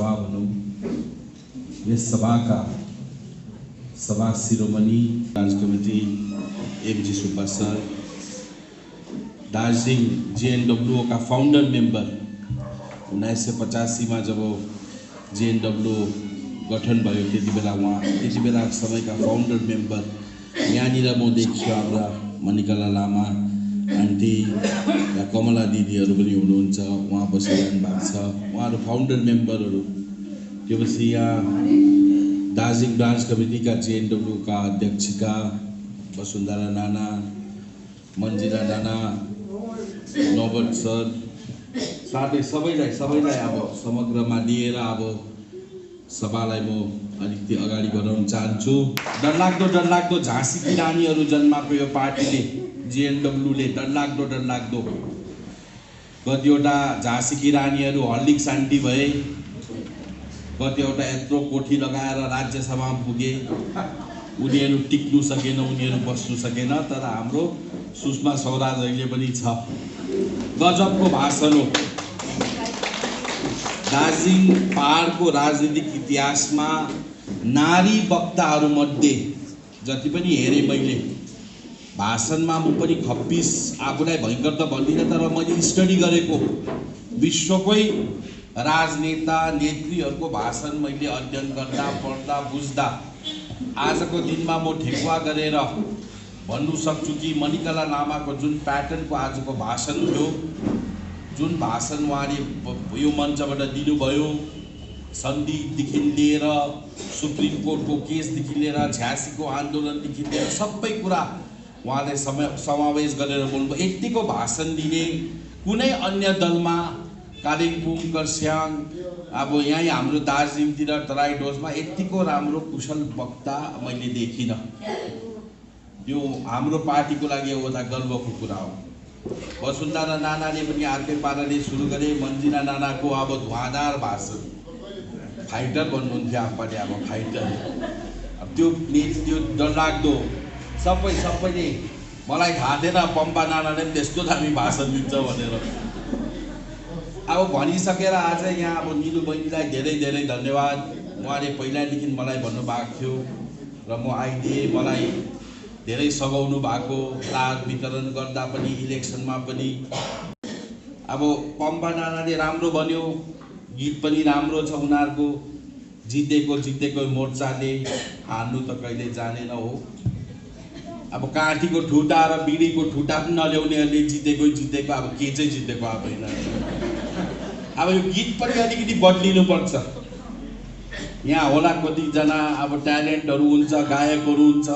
सभा भनौँ, यस सभाका सभा शिरोमणि dance committee MG Subba sir, Darjeeling JNW का फाउन्डर मेम्बर 1985 में जब जेएनडब्ल्यू गठन भयो त्यति बेला समयका फाउन्डर मेम्बर यहाँनिर म देख्छु हाम्रा मणिकला लामा आन्टी या कमला दिदीहरू पनि हुनुहुन्छ, उहाँ बसिरहनु भएको छ, उहाँहरू फाउन्डर मेम्बरहरू। त्यसपछि यहाँ दार्जिलिङ ब्रान्च कमिटीका जेएनडब्ल्यू का अध्यक्षका वसुन्धरा नाना, मन्जिला नाना, नोबर्ट सर, साथै सबैलाई अब समग्रमा लिएर अब सभालाई म अलिकति अगाडि बढाउन चाहन्छु। डरलाग्दो झाँसीकी रानीहरू जन्माएको यो पार्टीले जेएनडब्ल्यूले डरलाग्दो कतिवटा झाँसीकी रानीहरू हर्लिक्स आन्टी भए, कतिवटा यत्रो कोठी लगाएर राज्यसभामा पुगे, उनीहरू टिक्नु सकेन, उनीहरू बस्नु सकेन। तर हाम्रो सुषमा स्वराज अहिले पनि छ। गजबको भाषण हो। दार्जिलिङ पहाडको राजनीतिक इतिहासमा नारी वक्ताहरू मध्ये जति पनि हेरेँ मैले भाषणमा, म पनि खप्पिस आफूलाई भयङ्कर त भन्दिनँ, तर मैले स्टडी गरेको विश्वकै राजनेता नेत्रीहरूको भाषण मैले अध्ययन गर्दा पढ्दा बुझ्दा आजको दिनमा म ठेकुवा गरेर भन्नु सक्छु कि मणिकला लामाको जुन प्याटर्नको आजको भाषण थियो, जुन भाषण उहाँले यो मञ्चबाट दिनुभयो, सन्धिदेखि लिएर सुप्रिम कोर्टको केसदेखि लिएर 86 को आन्दोलनदेखि लिएर सबै कुरा उहाँले समावेश गरेर बोल्नुभयो। यतिको भाषण दिने कुनै अन्य दलमा कालिम्पोङ, खरसाङ, अब यहीँ हाम्रो दार्जिलिङतिर तराई डोजमा यतिको राम्रो कुशल वक्ता मैले देखिनँ। यो हाम्रो पार्टीको लागि एउटा गर्वको कुरा हो। वसुन्धरा नानाले पनि अर्कै पाराले सुरु गरे। मन्जिला नानाको अब धुवाँधार भाषण, फाइटर भन्नुहुन्थ्यो आफूले, अब फाइटर। अब त्यो डरलाग्दो सबैले मलाई थाहा थिएन पम्पा नानाले पनि त्यस्तो दामी भाषण दिन्छ भनेर। अब भनिसकेर आज यहाँ अब निलु बहिनीलाई धेरै धन्यवाद। उहाँले पहिलादेखि मलाई भन्नुभएको थियो र म आइदिएँ, मलाई धेरै सघाउनु भएको, फ्ल्याग वितरण गर्दा पनि इलेक्सनमा पनि। अब पम्पा नानाले राम्रो बन्यो, गीत पनि राम्रो छ उनीहरूको। जितेको मोर्चाले हार्नु त कहिले जानेन हो। अब काँटीको ठुटा र बिडीको ठुटा पनि नल्याउनेहरूले जितेको अब के चाहिँ जितेको अब होइन। अब यो गीत पनि अलिकति बदलिनुपर्छ। यहाँ होला कतिजना अब ट्यालेन्टहरू हुन्छ, गायकहरू हुन्छ,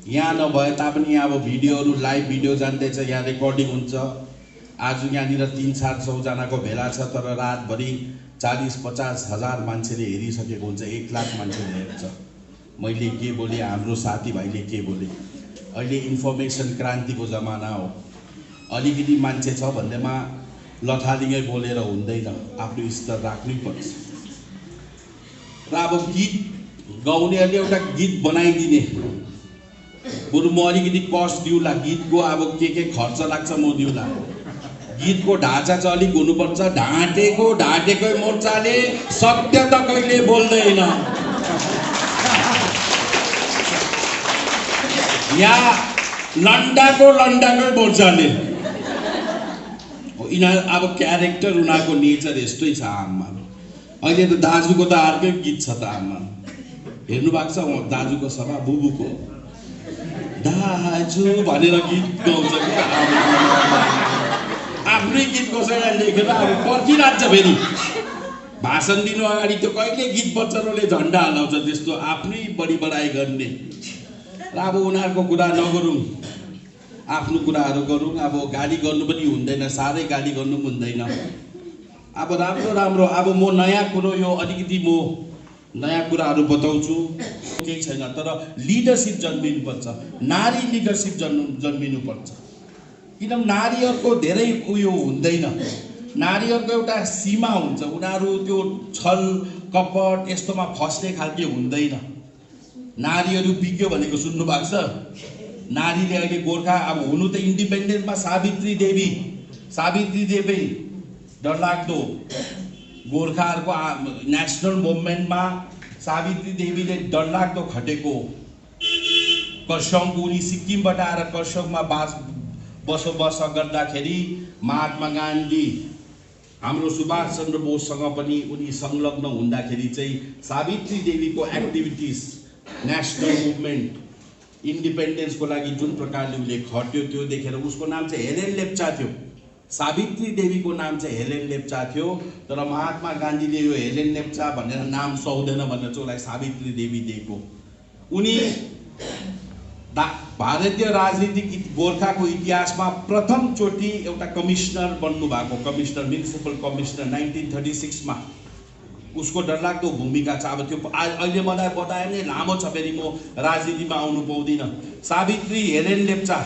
यहाँ नभए तापनि यहाँ अब भिडियोहरू लाइभ भिडियो जान्दैछ, यहाँ रेकर्डिङ हुन्छ। आज यहाँनिर 300-400 जनाको भेला छ, तर रातभरि 40-50 हजार मान्छेले हेरिसकेको हुन्छ, 1 लाख मान्छेले हेर्छ। मैले के बोलेँ, हाम्रो साथीभाइले के बोले। अहिले इन्फर्मेसन क्रान्तिको जमाना हो। अलिकति मान्छे छ भन्दैमा लथालिङै बोलेर हुँदैन, आफ्नो स्तर राख्नै पर्छ। र अब गीत गाउनेहरूले एउटा गीत बनाइदिने, बरु म अलिकति कस्ट दिउँला, गीतको अब के खर्च लाग्छ म दिउँला। गीतको ढाँचा चाहिँ अलिक हुनुपर्छ। ढाँटेकै मोर्चाले सत्य त कहिले बोल्दैन। यहाँ लन्डाकै मोर्चाले यिनीहरू अब क्यारेक्टर, उनीहरूको नेचर यस्तै छ। आमा अहिले त दाजुको त अर्कै गीत छ त। आमा हेर्नु भएको छ दाजुको सभा, बुबुको दाजु भनेर गीत गाउँछ। आफ्नै गीत कसैलाई लेखेर अब पर्खिरहेको छ फेरि भाषण दिनु अगाडि। त्यो कहिले गीत बच्चनले झन्डा हल्लाउँछ त्यस्तो आफ्नै बढी बढाइ गर्ने। र अब उनीहरूको कुरा नगरौँ, आफ्नो कुराहरू गरौँ। अब गाली गर्नु पनि हुँदैन, साह्रै गाली गर्नु पनि हुँदैन। अब राम्रो अब म नयाँ कुरो, यो अलिकति म नयाँ कुराहरू बताउँछु, केही छैन, तर लिडरसिप जन्मिनुपर्छ। नारी लिडरसिप जन्मिनुपर्छ। किनभने नारीहरूको धेरै उयो हुँदैन, नारीहरूको एउटा सीमा हुन्छ। उनीहरू त्यो छल कपट यस्तोमा फस्ने खालके हुँदैन। नारीहरू बिग्यो भनेको सुन्नु भएको छ। नारीले अहिले गोर्खा अब हुनु त इन्डिपेन्डेन्टमा सावित्री देवी डरलाग्दो गोर्खाहरूको नेसनल मुभमेन्टमा सावित्री देवीले डरलाग्दो खटेको कर्सियङको उनी सिक्किमबाट आएर कर्सियङमा बसोबास गर्दाखेरि महात्मा गान्धी हाम्रो सुभाष चन्द्र बोससँग पनि उनी संलग्न हुँदाखेरि चाहिँ सावित्री देवीको एक्टिभिटिज नेसनल मुभमेन्ट इन्डिपेन्डेन्सको लागि जुन प्रकारले उसले खट्यो त्यो देखेर उसको नाम चाहिँ हेलेन लेप्चा थियो। सावित्री देवीको नाम चाहिँ हेलेन लेप्चा थियो, तर महात्मा गान्धीले यो हेलेन लेप्चा भनेर नाम सुहाउँदैन भनेर चाहिँ उसलाई सावित्री देवी दिएको। उनी भारतीय राजनीतिक गोर्खाको इतिहासमा प्रथमचोटि एउटा कमिसनर बन्नुभएको, कमिसनर म्युनिसिपल कमिसनर 1936 मा। उसको डरलाग्दो भूमिका छ। अब त्यो अहिले मलाई बताए नै लामो छ, फेरि म राजनीतिमा आउनु पाउँदिनँ। सावित्री हेलेन लेप्चा,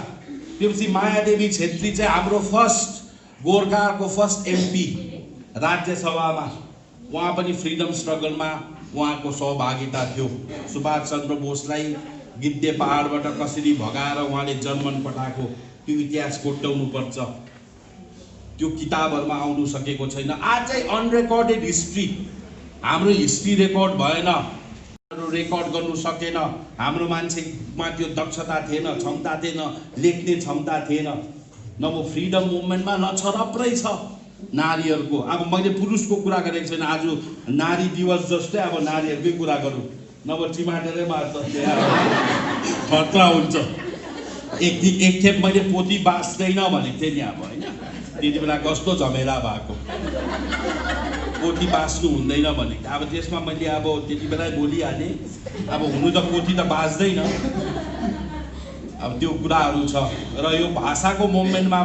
त्यसपछि मायादेवी छेत्री चाहिँ हाम्रो फर्स्ट गोर्खाको फर्स्ट एमपी राज्यसभामा, उहाँ पनि फ्रिडम स्ट्रगलमा उहाँको सहभागिता थियो। सुभाष चन्द्र बोसलाई गिद्धे पहाडबाट कसरी भगाएर उहाँले जर्मन पठाएको त्यो इतिहास कोट्याउनु पर्छ। त्यो किताबहरुमा आउनु सकेको छैन। आज चाहिँ अनरेकर्डेड हिस्ट्री, हाम्रो हिस्ट्री रेकर्ड भएन, रेकर्ड गर्नु सकेन। हाम्रो मान्छेमा त्यो दक्षता थिएन, क्षमता थिएन, लेख्ने क्षमता थिएन। नभए फ्रिडम मुभमेन्टमा नछरप्रै छ नारीहरूको। अब मैले पुरुषको कुरा गरेको छैन, आज नारी दिवस जस्तै अब नारीहरूकै कुरा गरौँ, नभए चिमाटेरै मार्छ, खतरा हुन्छ। एक खेप मैले पोती बाँच्दैन भनेको थिएँ नि, अब होइन त्यति बेला कस्तो झमेला भएको, पोथी बाँच्नु हुँदैन भनेको। अब त्यसमा मैले अब त्यति बेला बोलिहालेँ, अब हुनु त पोथी त बाँच्दैन, अब त्यो कुराहरू छ। र यो भाषाको मुभमेन्टमा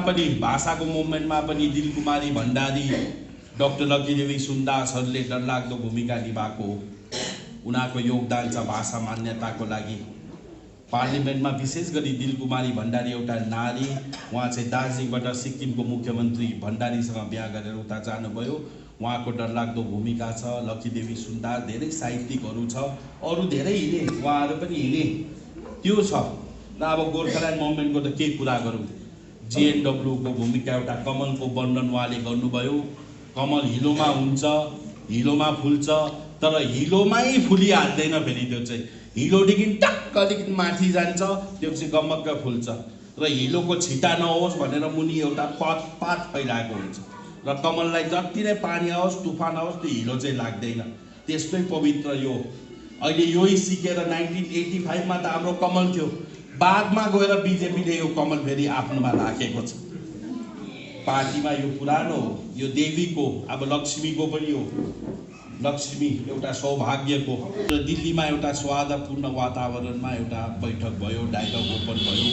पनि दिलकुमारी भण्डारी, डाक्टर लक्कीदेवी सुन्दासहरूले डरलाग्दो भूमिका निभाएको। उनीहरूको योगदान छ भाषा मान्यताको लागि। पार्लिमेन्टमा विशेष गरी दिलकुमारी भण्डारी एउटा नारी, उहाँ चाहिँ दार्जिलिङबाट सिक्किमको मुख्यमन्त्री भण्डारीसँग बिहा गरेर उता जानुभयो। उहाँको डरलाग्दो भूमिका छ। लक्कीदेवी सुन्दास, धेरै साहित्यिकहरू छ, अरू धेरै हिँडे, उहाँहरू पनि हिँडे, त्यो छ। र अब गोर्खाल्यान्ड मुभमेन्टको त के कुरा गरौँ। जिएनडब्ल्यूको भूमिका, एउटा कमलको वर्णन उहाँले गर्नुभयो। कमल हिलोमा हुन्छ, हिलोमा फुल्छ, तर हिलोमै फुलिहाल्दैन। फेरि त्यो चाहिँ हिलोदेखि टक्क अलिकति माथि जान्छ, त्यो चाहिँ गमक्क फुल्छ। र हिलोको छिटा नहोस् भनेर मुनि एउटा पात फैलाएको हुन्छ। र कमललाई जति नै पानी आओस्, तुफान आओस्, त्यो हिलो चाहिँ लाग्दैन। त्यस्तै पवित्र यो अहिले यही सिकेर 1985 मा त हाम्रो कमल थियो, बादमा गएर बिजेपीले यो कमल फेरि आफ्नोमा राखेको छ। पार्टीमा यो पुरानो हो, यो देवीको, अब लक्ष्मीको पनि हो। लक्ष्मी एउटा सौभाग्यको। र दिल्लीमा एउटा सौहार्दपूर्ण वातावरणमा एउटा बैठक भयो, डायलग ओपन भयो,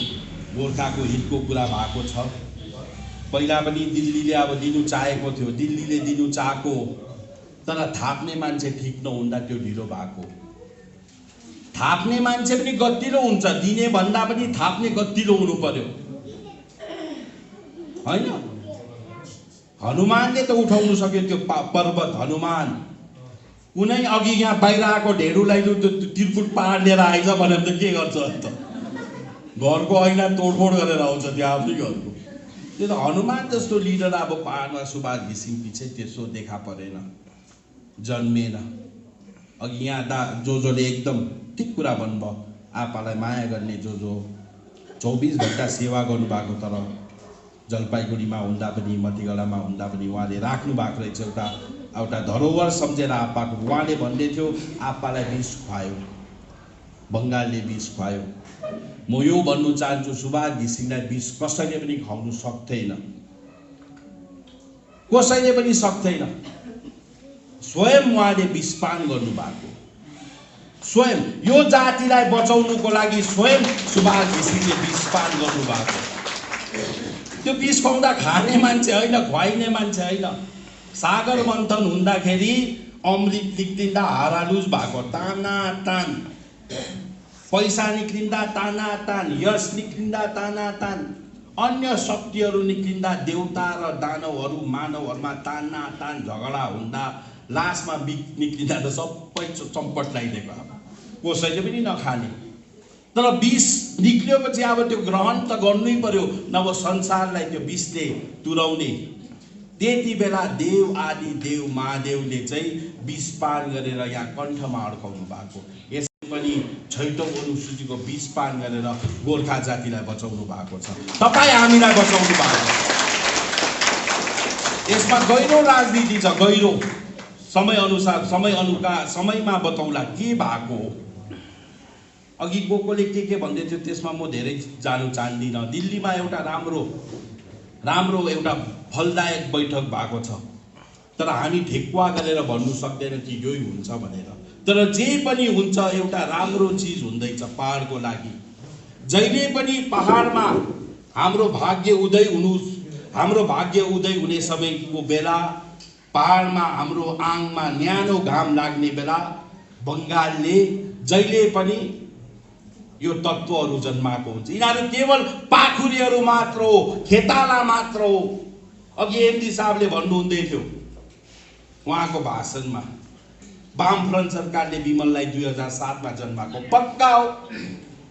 गोर्खाको हितको कुरा भएको छ। पहिला पनि दिल्लीले अब दिनु चाहेको थियो, दिल्लीले दिनु चाहेको, तर थाप्ने मान्छे ठिक नहुँदा त्यो ढिलो भएको। थाप्ने मान्छे पनि गतिलो हुन्छ, दिने भन्दा पनि थाप्ने गतिलो हुनु पर्यो, होइन? हनुमानले त उठाउनु सक्यो त्यो पर्वत। हनुमान कुनै अघि यहाँ बाहिर आएको ढेडुलाई त्रिकुट पहाड लिएर आइज भनेर त के गर्छ अन्त? घरको ऐना तोडफोड गरेर आउँछ त्यो आफ्नै घरको। त्यो त हनुमान जस्तो लिडर अब पहाडमा सुभाष घिसिङ पछि त्यसो देखा परेन, जन्मेन। अघि यहाँ जोजोले एकदम ठिक कुरा भन्नुभयो, आपालाई माया गर्ने जोजो 24 घण्टा सेवा गर्नुभएको, तर जलपाइगुडीमा हुँदा पनि मतिगढामा हुँदा पनि उहाँले राख्नु भएको रहेछ एउटा धरोहर सम्झेर आप्पाको। उहाँले भन्दै थियो आप्पालाई विष खुवायो, बङ्गालले विष खुवायो। म यो भन्नु चाहन्छु, सुभाष घिसिङलाई विष कसैले पनि खुवाउनु सक्दैन, कसैले पनि सक्दैन। स्वयं उहाँले विषपान गर्नुभएको, स्वयं यो जातिलाई बचाउनुको लागि स्वयं सुभाष घिसिङले विषपान गर्नुभएको। त्यो विष खुवाउँदा खाने मान्छे होइन, खुवाइने मान्छे होइन। सागर मन्थन हुँदाखेरि अमृत निक्लिँदा हारालुज भएको, ताना तान। पैसा निक्लिँदा ताना तान, यश निक्लिँदा ताना तान, अन्य शक्तिहरू निक्लिँदा देवता र दानवहरू मानवहरूमा ताना तान झगडा हुँदा, लासमा निक्लिँदा त सबै चम्पट लगाइदिएको। अब कसैले पनि नखाने, तर विष निक्लियोपछि अब त्यो ग्रहण त गर्नै पर्यो, नभए संसारलाई त्यो विषले तुराउने। त्यति बेला देव आदि देव महादेवले चाहिँ विषपान गरेर यहाँ कण्ठमा अड्काउनु भएको। यसै पनि 6औं अनुसूचीको विषपान गरेर गोर्खा जातिलाई बचाउनु भएको छ। तपाईँ हामीलाई बचाउनु भएको छ। यसमा गहिरो राजनीति छ, गहिरो। समय अनुसार समयमा बताउला के भएको हो। अघि कोले के भन्दै थियो त्यसमा म धेरै जानु चाहदिनँ। दिल्लीमा एउटा राम्रो एउटा फलदायक बैठक भएको छ, तर हामी ठेक्वा गरेर भन्नु सक्दैन कि यही हुन्छ भनेर। तर जे पनि हुन्छ एउटा राम्रो चिज हुँदैछ पहाडको लागि। जहिले पनि पहाडमा हाम्रो भाग्य उदय हुने समयको बेला, पहाडमा हाम्रो आङमा न्यानो घाम लाग्ने बेला बङ्गालले जहिले पनि यो तत्त्वहरू जन्माएको हुन्छ। यिनीहरू केवल पाखुरीहरू मात्र हो, खेताला मात्र हो। अघि एमडी साहबले भन्नुहुँदै थियो उहाँको भाषणमा, वामफ्रन्ट सरकारले विमललाई 2007 मा जन्माएको पक्का हो।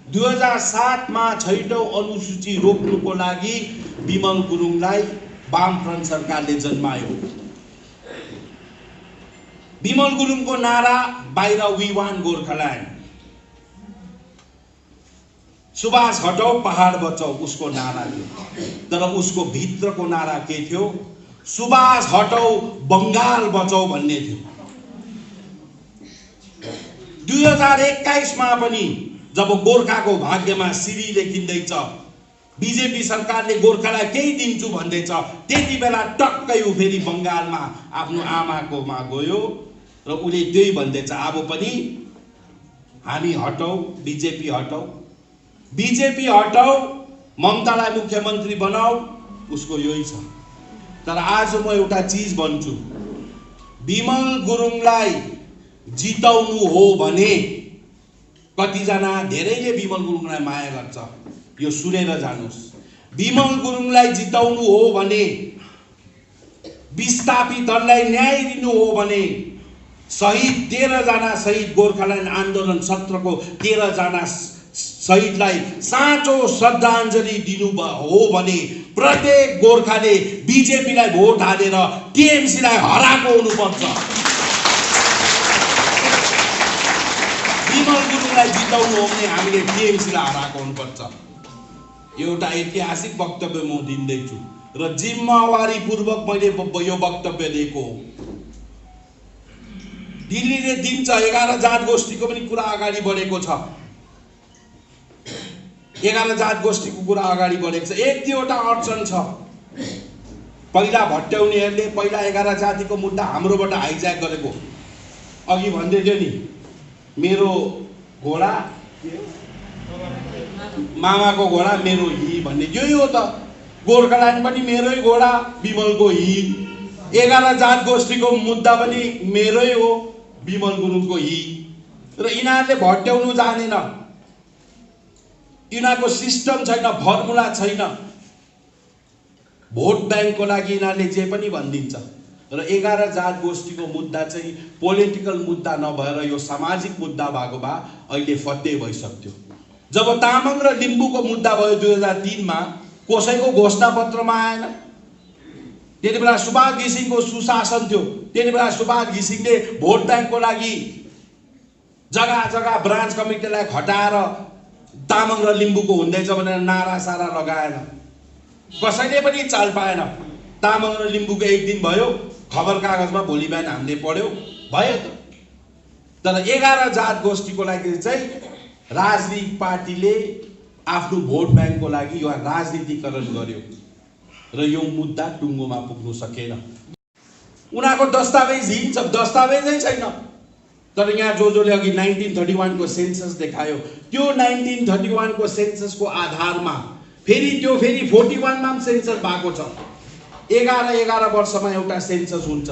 2007 मा 6औं अनुसूची रोक्नुको लागि विमल गुरुङलाई वामफ्रन्ट सरकारले जन्मायो। विमल गुरुङको नारा बाहिर वी वान गोर्खाल्यान्ड, सुभाष हटाऊ पहाड बचाऊ उसको नारा थियो। तर उसको भित्रको नारा के थियो? सुभाष हटाऊ बङ्गाल बचाऊ भन्ने थियो। 2021 मा पनि जब गोर्खाको भाग्यमा सिरी लेखिँदैछ, बीजेपी सरकारले गोर्खालाई केही दिन्छु भन्दैछ, त्यति बेला टक्कै उ फेरि बङ्गालमा आफ्नो आमाकोमा गयो र उले त्यही भन्दैछ, अब पनि हामी हटाऊ, बीजेपी हटाऊ, ममतालाई मुख्यमन्त्री बनाऊ, उसको यही छ। तर आज म एउटा चीज भन्छु, विमल गुरुङलाई जिताउनु हो भने, कतिजना धेरैले विमल गुरुङलाई माया गर्छ, यो सुनेर जानुस्। विमल गुरुङलाई जिताउनु हो भने, विस्थापितहरूलाई न्याय दिनु हो भने, शहीद 13 जना शहीद गोर्खाल्यान्ड आन्दोलन 17 को 13 जना शहीदलाई साँचो श्रद्धाञ्जली दिनु हो भने प्रत्येक गोर्खाले बीजेपीलाई भोट हालेर टीएमसीलाई हराएको हुनुपर्छ। विमल गुरुङलाई जिताउनु हो भने हामीले टीएमसीलाई हराएको हुनुपर्छ। एउटा ऐतिहासिक वक्तव्य म दिँदैछु र जिम्मेवारीपूर्वक मैले यो वक्तव्य दिएको हो। दिल्लीले दिन्छ, 11 जात गोष्ठीको पनि कुरा अगाडि बढेको छ। 11 जात गोष्ठीको कुरा अगाडि बढेको छ। एक दुईवटा अडचन छ। पहिला भट्ट्याउनेहरूले पहिला 11 जातिको मुद्दा हाम्रोबाट हाइज्याक गरेको। अघि भन्दै थियो नि, मेरो घोडा मामाको घोडा मेरो हि भन्ने, यही हो त। गोर्खाल्यान्ड पनि मेरै घोडा, विमलको हि। 11 जात गोष्ठीको मुद्दा पनि मेरै हो, विमल गुरुङको हि। र यिनीहरूले भट्ट्याउनु जानेन, यिनीहरूको सिस्टम छैन, फर्मुला छैन। भोट ब्याङ्कको लागि यिनीहरूले जे पनि भनिदिन्छ। र 11 जात गोष्ठीको मुद्दा चाहिँ पोलिटिकल मुद्दा नभएर यो सामाजिक मुद्दा भएको भए अहिले फत्ते भइसक्थ्यो। जब तामाङ र लिम्बूको मुद्दा भयो 2003 मा, कसैको घोषणा पत्रमा आएन। त्यति बेला सुभाष घिसिङको सुशासन थियो। त्यति बेला सुभाष घिसिङले भोट ब्याङ्कको लागि जग्गा जग्गा ब्रान्च कमिटीलाई खटाएर तामाङ र लिम्बूको हुँदैछ भनेर नारा सारा लगाएन। कसैले पनि चाल पाएन। तामाङ र लिम्बूको एक दिन भयो, खबर कागजमा भोलि बिहान हामीले पढ्यौ, भयो त। तर 11 जात गोष्ठीको लागि चाहिँ राजनीतिक पार्टीले आफ्नो भोट ब्याङ्कको लागि यो राजनीतिकरण गर्यो र यो मुद्दा टुङ्गोमा पुग्नु सकेन। उनीहरूको दस्तावेज हिँड्छ, दस्तावेजै छैन। तर यहाँ जसले अघि 1931 को सेन्सस देखायो, त्यो 1931 को सेन्ससको आधारमा फेरि 41 मा सेन्सस भएको छ। 11 वर्षमा एउटा सेन्सस हुन्छ।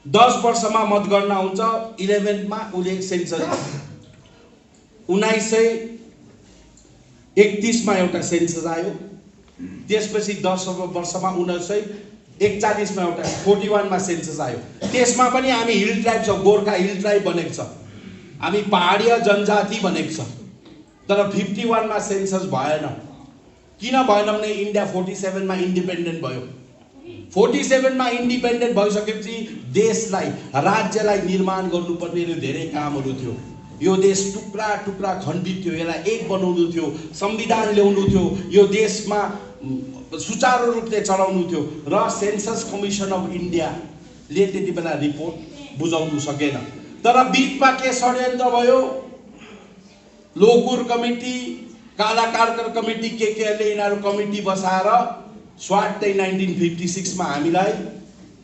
10 वर्षमा मतगणना हुन्छ। 11 मा उले सेन्सस, 1931 मा एउटा सेन्सस आयो। त्यसपछि 10 वर्षमा 1941 मा एउटा 41 मा सेन्सस आयो। त्यसमा पनि हामी हिल ट्राइब छ, गोर्खा हिल ट्राइब बनेको छ, हामी पहाडीय जनजाति बनेको छ। तर 51 मा सेन्सस भएन। किन भएन भने इन्डिया 47 मा इन्डिपेन्डेन्ट भयो। 47 मा इन्डिपेन्डेन्ट भइसकेपछि देशलाई, राज्यलाई निर्माण गर्नुपर्ने धेरै कामहरू थियो। यो देश टुक्रा टुक्रा खण्डित थियो, यसलाई एक बनाउनु थियो, संविधान ल्याउनु थियो, यो देशमा सुचारू रूपले चलाउनु थियो र सेन्सस कमिसन अफ इन्डियाले त्यति बेला रिपोर्ट बुझाउनु सकेन। तर बिचमा के षड्यन्त्र भयो, लोकुर कमिटी, कालाकारकर कमिटी केहरूले यिनीहरू कमिटी बसाएर स्वाटै 1956 मा हामीलाई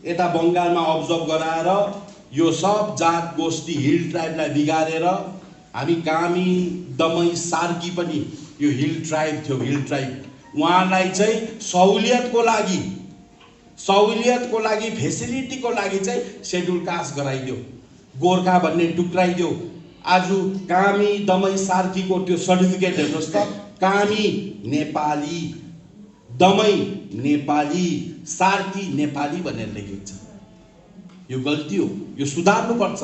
यता बङ्गालमा अब्जर्भ गराएर यो सब जात गोष्ठी हिल ट्राइबलाई बिगारेर हामी कामी, दमई, सार्की पनि यो हिल ट्राइब थियो। हिल ट्राइब उहाँलाई चाहिँ सहुलियतको लागि फेसिलिटीको लागि चाहिँ सेड्युल कास्ट गराइदियो, गोर्खा भन्ने टुक्राइदियो। आज कामी, दमई, सार्कीको त्यो सर्टिफिकेट हेर्नुहोस् त, कामी नेपाली, दमई नेपाली, सार्की नेपाली भनेर लेखिएको छ। यो गल्ती हो, यो सुधार्नुपर्छ।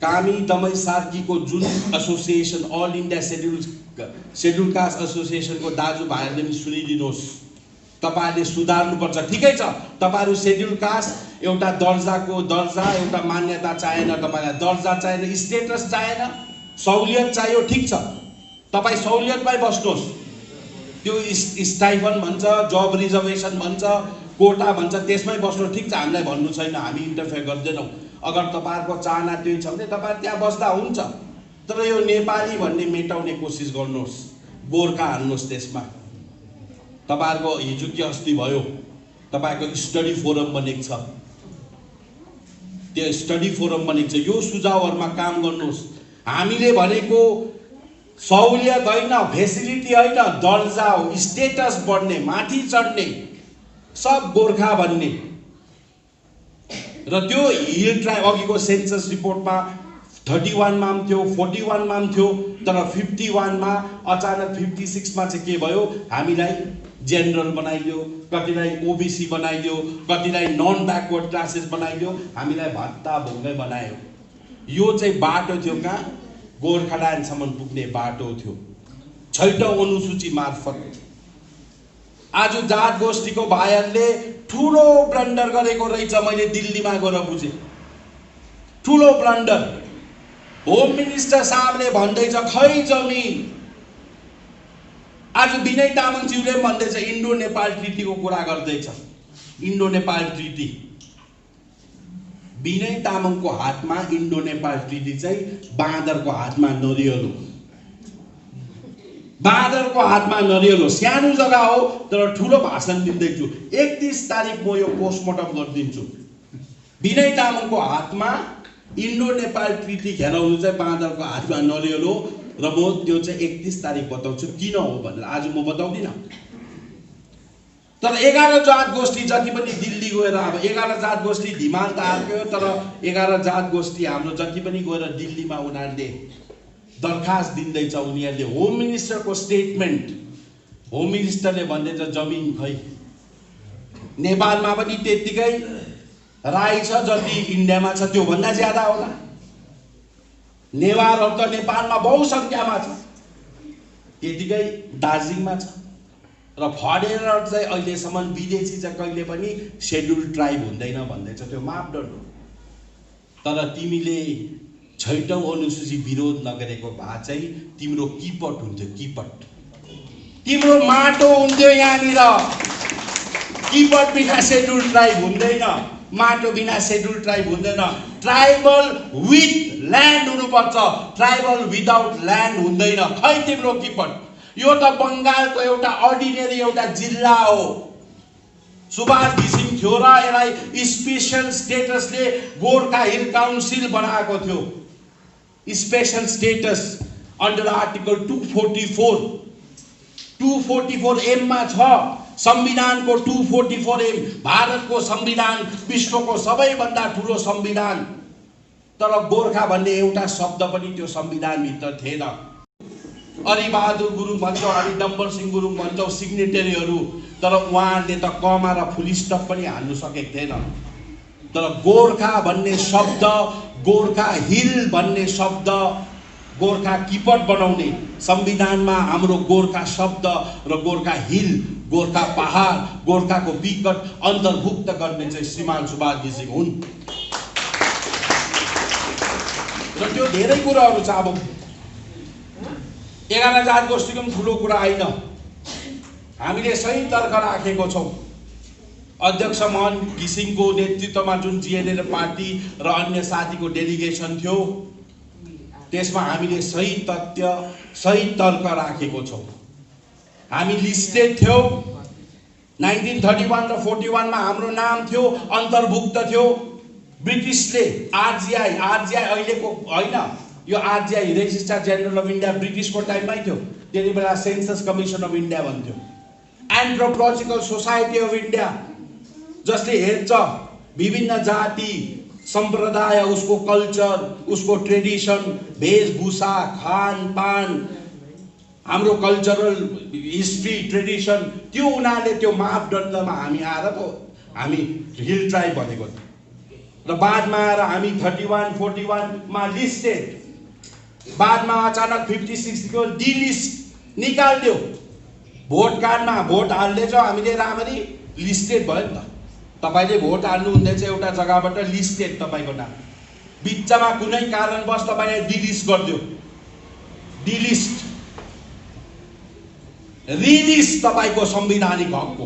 कामी, दमई, सार्कीको जुन association, all India schedule caste एसोसिएसनको दाजुभाइहरूले पनि सुनिदिनुहोस्, तपाईहरुले सुधार्नुपर्छ। ठिकै छ, तपाईहरु सेड्युल कास्ट एउटा दर्जाको दर्जा, एउटा मान्यता चाहेन, तपाईलाई दर्जा चाहेन, स्टेटस चाहेन, सहुलियत चाहियो, ठिक छ, तपाई सहुलियतमै बस्नुहोस्। त्यो स्टाइफन भन्छ, जब रिजर्भेसन भन्छ, कोटा भन्छ, त्यसमै बस्नुहोस्, ठिक छ, हामीलाई भन्नु छैन, हामी इन्टरफेयर गर्दैनौँ। अगर तपाईहरुको चाहना त्यही छ भने तपाईहरु त्यहाँ बस्दा हुन्छ, तर यो नेपाली भन्ने मेटाउने कोसिस गर्नुहोस्, गोर्खा हान्नुहोस् त्यसमा। तपाईहरुको हिजो के अस्ति भयो, तपाईको स्टडी फोरम बनेको छ, त्यो स्टडी फोरम बनेको छ, यो सुझावहरुमा काम गर्नुहोस्। हामीले भनेको सहुलियत होइन, फेसिलिटी होइन, दर्जा हो, स्टेटस बढ्ने, माथि चढ्ने, सब गोर्खा भन्ने। र त्यो हिल ट्राइब अघिको सेन्सस रिपोर्टमा 31 मा पनि थियो, 41 मा पनि थियो, तर 51 मा अचानक 56 मा चाहिँ के भयो, हामीलाई जेनरल बनाइदियो, कतिलाई ओबीसी बनाइदियो, कतिलाई नन ब्याकवर्ड क्लासेस बनाइदियो, हामीलाई भत्ता भोग्दै बनायो। यो चाहिँ बाटो थियो कहाँ, गोर्खाल्यान्डसम्म पुग्ने बाटो थियो, 6औं अनुसूची मार्फत। आज जात गोष्ठीको भाइहरूले ठुलो ब्लन्डर गरेको रहेछ, मैले दिल्लीमा गएर बुझेँ, ठुलो ब्लन्डर। होम मिनिस्टर साहबले भन्दैछ खै जमिन, आज विनय तामाङज्यूले भन्दैछ इन्डो नेपाल ट्रिटीको कुरा गर्दैछ, इन्डो नेपाल ट्रिटी। विनय तामाङको हातमा इन्डो नेपाल ट्रिटी चाहिँ बाँदरको हातमा नरियल हो, बाँदरको हातमा नरियल हो। सानो जग्गा हो तर ठुलो भाषण दिँदैछु, 31 तारिक म यो पोस्टमार्टम गरिदिन्छु। विनय तामाङको हातमा इन्डो नेपाल ट्रिटी खेलाउनु चाहिँ बाँदरको हातमा नरियल हो, र म त्यो चाहिँ 31 तारिक बताउँछु किन हो भनेर, आज म बताउँदिनँ। तर 11 जात गोष्ठी जति पनि दिल्ली गएर, अब 11 जात गोष्ठी धिमाल त आएको, तर 11 जात गोष्ठी हाम्रो जति पनि गएर दिल्लीमा उनीहरूले दरखास्त दिँदैछ, उनीहरूले होम मिनिस्टरको स्टेटमेन्ट, होम मिनिस्टरले भन्दैछ जमिन खै नेपालमा पनि त्यतिकै राई छ जति इन्डियामा छ, त्यो भन्दा ज्यादा होला। नेवारहरू त नेपालमा बहुसङ्ख्यामा छ, त्यतिकै दार्जिलिङमा छ, र फडेर चाहिँ अहिलेसम्म विदेशी चाहिँ कहिले पनि सेड्युल ट्राइब हुँदैन भन्दैछ, त्यो मापदण्ड हो। तर तिमीले 6औं अनुसूची विरोध नगरेको भए चाहिँ तिम्रो किपट हुन्थ्यो, किपट, तिम्रो माटो हुन्थ्यो यहाँनिर। किपट बिना सेड्युल ट्राइब हुँदैन, माटो बिना सेड्युल ट्राइब हुँदैन। ट्राइबल विथ ल्यान्ड हुनुपर्छ, ट्राइबल विदाउट ल्यान्ड हुँदैन। खै तिम्रो किपट, यो त बङ्गालको एउटा अर्डिनेरी एउटा जिल्ला हो। सुभाष घिसिङ थियो र यसलाई स्पेशल स्टेटसले गोर्खा हिल काउन्सिल बनाएको थियो, special status under article 244M मा छ, संविधानको 244M, भारतको संविधान विश्वको सबैभन्दा ठुलो संविधान। तर गोर्खा भन्ने एउटा शब्द पनि त्यो संविधानभित्र थिएन। अरिबहादुर गुरुङ भन्छौ, हामी डम्बर सिंह गुरुङ भन्छौ सिग्नेटरीहरू, तर उहाँहरूले त कमा र फुल स्टप पनि हाल्नु सकेको थिएन। तर गोर्खा भन्ने शब्द, गोर्खा हिल भन्ने शब्द गोर्खा किपट बनाउने, संविधानमा हाम्रो गोर्खा शब्द र गोर्खा हिल, गोर्खा पहाड, गोर्खाको विकट अन्तर्भुक्त गर्ने चाहिँ श्रीमान सुभाष घिसिङ हुन्। र त्यो धेरै कुराहरू छ। अब 11 जात गोष्ठीको पनि ठुलो कुरा होइन, हामीले सही तर्क राखेको छौँ। अध्यक्ष मोहन घिसिङको नेतृत्वमा जुन जिएनएलएफ पार्टी र अन्य साथीको डेलिगेसन थियो, त्यसमा हामीले सही तथ्य सही तर्क राखेको छौँ। हामी लिस्टेड थियौँ। 1931 र 41 मा हाम्रो नाम थियो, अन्तर्भुक्त थियो। ब्रिटिसले आरजीआई अहिलेको होइन, यो RGI registrar general of India ब्रिटिसको टाइममै थियो। त्यति बेला सेन्सस कमिसन अफ इन्डिया भन्थ्यो। एन्थ्रोपोलोजिकल सोसाइटी अफ इन्डिया, जसले हेर्छ विभिन्न जाति सम्प्रदाय, उसको कल्चर, उसको ट्रेडिसन, वेशभूषा, खानपान, हाम्रो कल्चरल हिस्ट्री ट्रेडिसन, त्यो उनीहरूले त्यो मापदण्डमा हामी आएर पो हामी हिल ट्राइब भनेको। र बादमा आएर हामी 31, 41 मा लिस्टेड, बादमा अचानक 50-60 को डिलिस्ट निकाल्दियो। भोट कार्डमा भोट हाल्दैछ हामीले, राम्ररी लिस्टेड भयो नि त। तपाईले भोट हाल्नु हुँदैछ एउटा जग्गाबाट, लिस्टेड तपाईको नाम, बिचमा कुनै कारणवश तपाईले डिलिस्ट गर्दियो, डिलिस्ट रिलिस्ट तपाईको संवैधानिक हक हो,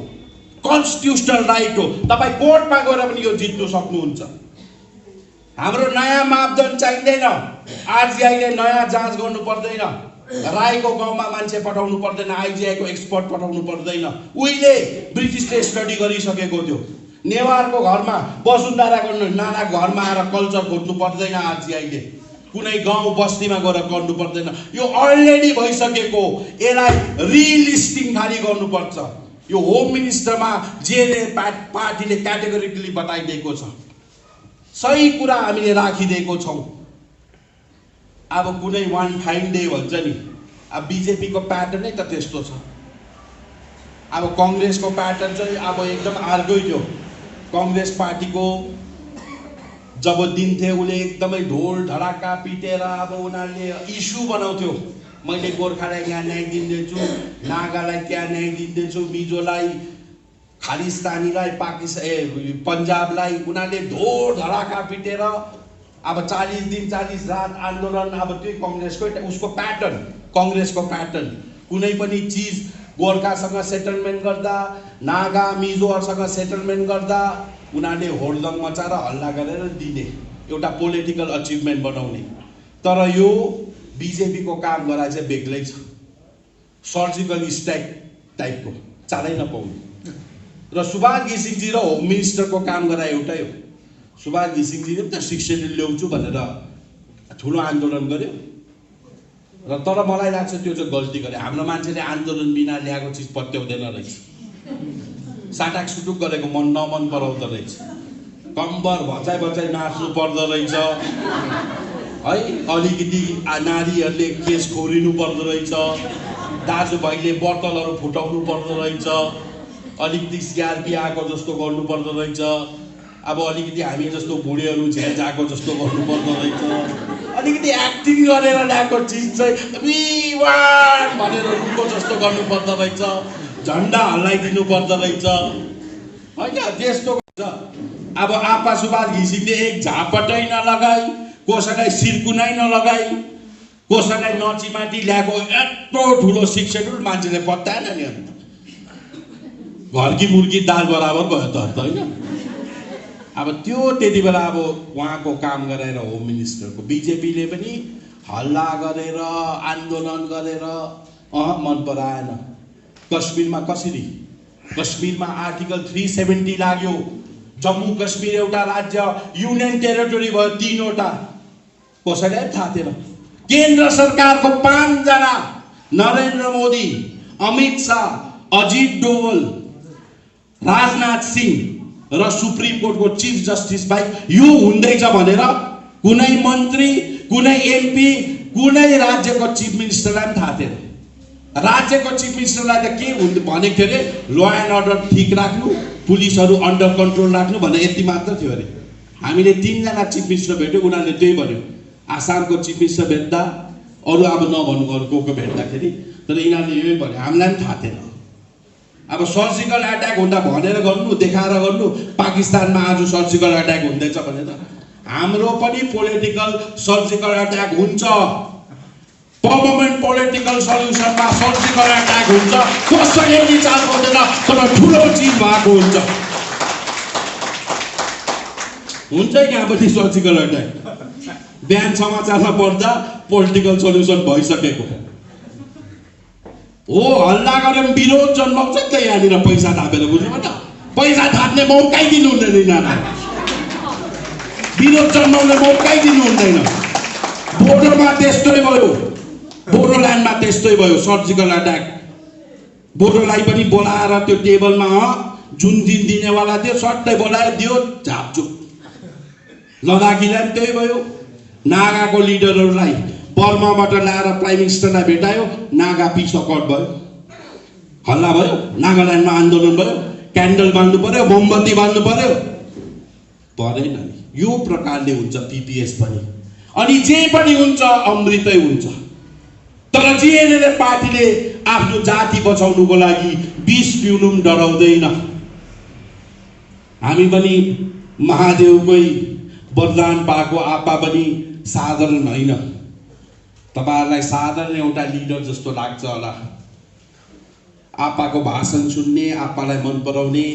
कन्स्टिट्युसनल राइट हो। तपाई कोर्टमा गएर पनि यो जित्नु सक्नुहुन्छ। हाम्रो नयाँ मापदण्ड चाहिँदैन। आरजीआईले नयाँ जाँच गर्नु पर्दैन, राईको गाउँमा मान्छे पठाउनु पर्दैन, आइजीआईको एक्सपर्ट पठाउनु पर्दैन। उहिले ब्रिटिसले स्टडी गरिसकेको थियो। नेवारको घरमा, वसुन्धराको नानाको घरमा आएर कल्चर खोज्नु पर्दैन। आरजीआईले कुनै गाउँ बस्तीमा गएर गर्नु पर्दैन। यो अलरेडी भइसकेको, यसलाई रिलिस्टिङ खाली गर्नुपर्छ। यो होम मिनिस्टरमा जिएनएलएफ पार्टीले क्याटेगोरिकली बताइदिएको छ। सही कुरा हामीले राखिदिएको छौँ। अब कुनै वान फाइन डे भन्छ नि, अब बिजेपीको प्याटर्नै त त्यस्तो छ। अब कङ्ग्रेसको प्याटर्न चाहिँ अब एकदम अर्कै थियो। कङ्ग्रेस पार्टीको जब दिन्थे, उसले एकदमै ढोल ढडाका पिटेर अब उनीहरूले इस्यु बनाउँथ्यो। मैले गोर्खालाई यहाँ न्याय दिँदैछु, नागालाई त्यहाँ न्याय दिँदैछु, मिजोलाई, खालिस्तानीलाई, पन्जाबलाई, उनीहरूले ढोल धडाका पिटेर अब 40 दिन 40 रात आन्दोलन। अब त्यो कङ्ग्रेसको उसको प्याटर्न, कङ्ग्रेसको प्याटर्न। कुनै पनि चिज गोर्खासँग सेटलमेन्ट गर्दा, नागा मिजोहरूसँग सेटलमेन्ट गर्दा उनीहरूले होडदङ मचाएर हल्ला गरेर दिने, एउटा पोलिटिकल अचिभमेन्ट बनाउने। तर यो बिजेपीको काम गराए चाहिँ बेग्लै छ, सर्जिकल स्ट्राइक टाइपको, चालै नपाउने। र सुभाष घिसिङजी र होम मिनिस्टरको काम गराए एउटै हो। सुभाष घिसिङजीले पनि त 6 सेड्युल ल्याउँछु भनेर ठुलो आन्दोलन गर्यो। र तर मलाई लाग्छ त्यो चाहिँ गल्ती गरे। हाम्रो मान्छेले आन्दोलन बिना ल्याएको चिज पत्याउँदैन रहेछ। साटाक सुटुक गरेको नमन पराउँदो रहेछ। कम्बर भचाइ भचाइ नाच्नु पर्दो रहेछ है। अलिकति नारीहरूले केस खोरिनु पर्दो रहेछ, दाजुभाइले बोतलहरू फुटाउनु पर्दो रहेछ, अलिकति सिआरपी आएको जस्तो गर्नु पर्दो रहेछ, अब अलिकति हामी जस्तो बुढीहरू झेल जाएको जस्तो गर्नु पर्दो रहेछ, अलिकति एक्टिङ गरेर ल्याएको चिज चाहिँ विवाद भनेर रुको जस्तो गर्नु पर्दो रहेछ, झन्डा हल्लाइदिनु पर्दो रहेछ होइन, त्यस्तो हुन्छ। अब आपा सुभाष घिसिङले एक झापटै नलगाई, कसैलाई सिरकुनै नलगाई, कसैलाई नचिमाटी ल्याएको यत्रो ठुलो 6 सेड्युल मान्छेले पत्याएन नि। अन्त घरकी मुर्गी दाल बराबर भयो त होइन। अब त्यो त्यति बेला अब उहाँको काम गराएर होम मिनिस्टरको, बिजेपीले पनि हल्ला गरेर आन्दोलन गरेर मन पराएन। कश्मीरमा कसरी, कश्मीरमा आर्टिकल 370 लाग्यो। जम्मू कश्मीर एउटा राज्य युनियन टेरिटोरी भयो 3 वटा, कसैलाई थाहा थिएन। केन्द्र सरकारको 5 जना, नरेन्द्र मोदी, अमित शाह, अजित डोवल, राजनाथ सिंह र सुप्रिम कोर्टको चिफ जस्टिस बाहेक यो हुँदैछ भनेर कुनै मन्त्री, कुनै एमपी, कुनै राज्यको चिफ मिनिस्टरलाई पनि थाहा थिएन। राज्यको चिफ मिनिस्टरलाई त के भनेको थियो अरे, ल एन्ड अर्डर ठिक राख्नु, पुलिसहरू अन्डर कन्ट्रोल राख्नु भनेर यति मात्र थियो अरे। हामीले 3 जना चिफ मिनिस्टर भेट्यौँ, उनीहरूले त्यही भन्यो। आसामको चिफ मिनिस्टर भेट्दा अरू अब नभन्नु अरू को भेट्दाखेरि। तर यिनीहरूले यही भन्यो, हामीलाई पनि थाहा थिएन। अब सर्जिकल एट्याक हुँदा भनेर गर्नु, देखाएर गर्नु, पाकिस्तानमा आज सर्जिकल एट्याक हुँदैछ भनेर। हाम्रो पनि पोलिटिकल सर्जिकल एट्याक हुन्छ, पर्मानेन्ट पोलिटिकल सल्युसनमा सर्जिकल एट्याक हुन्छ। कसैले विचार गर्दैन, तर ठुलो चिज भएको हुन्छ। हुन्छ यहाँ पनि सर्जिकल एट्याक। बिहान समाचारमा पढ्दा पोलिटिकल सल्युसन भइसकेको हो। हल्ला गरेर विरोध जन्माउँछ त यहाँनिर पैसा थापेर, बुझ्नुभयो त? पैसा थाप्ने मौकै दिनु हुँदैन यिनीहरूलाई, विरोध जन्माउने मौकै दिनु हुँदैन। बोर्डरमा त्यस्तै भयो, बोडोल्यान्डमा त्यस्तै भयो, सर्जिकल एट्याक। बोडोलाई पनि बोलाएर त्यो टेबलमा जुन दिन दिनेवाला थियो सट्टै बोलाएर दियो, झापचुप। लद्दाखीलाई पनि त्यही भयो। नागाको लिडरहरूलाई बर्माबाट ल्याएर प्राइम मिनिस्टरलाई भेटायो, नागा पिस अकर्ड भयो, हल्ला भयो। नागाल्यान्डमा आन्दोलन भयो, क्यान्डल बाल्नु पर्यो, मोमबत्ती बाल्नु पर्यो, परेन नि। यो प्रकारले हुन्छ पिपिएस पनि। अनि जे पनि हुन्छ अमृतै हुन्छ। तर जिएनएलएफ पार्टीले आफ्नो जाति बचाउनुको लागि विष पिउनु पनि डराउँदैन। हामी पनि महादेवकै वरदान पाएको आपा पनि साधारण होइन। तपाईहरुलाई साधारण एउटा लिडर जस्तो लाग्छ होला। आपाको भाषण सुन्ने, आपालाई मन पराउने,